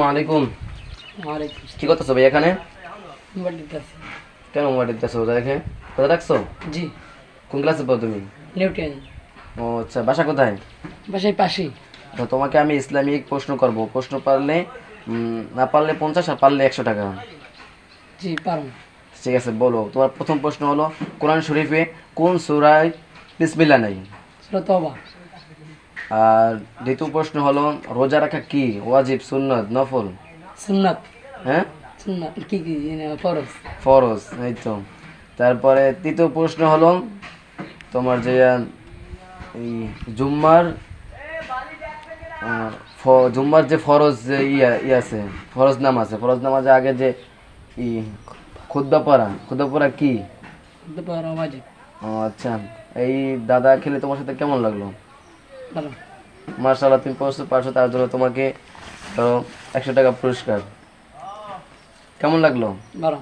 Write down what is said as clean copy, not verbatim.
ওয়ালাইকুম। ওয়ালাইকুম কি করতেছো ভাই এখানে? মোবাইল দিতেছি। কেন মোবাইল টিপতেছো? দেখে কোথায় রাখছো? জি, কোন ক্লাসে পড়ো তুমি? নিউটন। ও আচ্ছা, বাসা কোথায়? বাসায় পাশেই। তো তোমাকে আমি ইসলামিক প্রশ্ন করব, প্রশ্ন পারলে না পারলে 50 আর পারলে 100 টাকা। জি, পারুন। ঠিক আছে, বলো। তোমার প্রথম প্রশ্ন হলো, কোরআন শরীফে কোন সূরায় বিসমিল্লাহ নাই? সূরা তওবা। আর দ্বিতীয় প্রশ্ন হলো, রোজা রাখা কি ওয়াজিব, সুন্নাত, নফল? সুন্নাত। হ্যাঁ, সুন্নাত কি কি ফরজ। ফরজ, এই তো। তারপরে তৃতীয় প্রশ্ন হলো, তোমার যে এই জুম্মার জুম্মার যে ফরজ যে ইয়ে আছে, ফরজ নামাজ আছে, ফরজ নামাজে আগে যে ই খুতবা পড়া কি? দুপুর ওয়াজিব। ও আচ্ছা। এই দাদা খেলে তোমার সাথে কেমন লাগলো? ভালো। মার্শাল্লাহ, তুমি পারছো, তার জন্য তোমাকে ধরো 100 টাকা পুরস্কার। কেমন লাগলো? ভালো।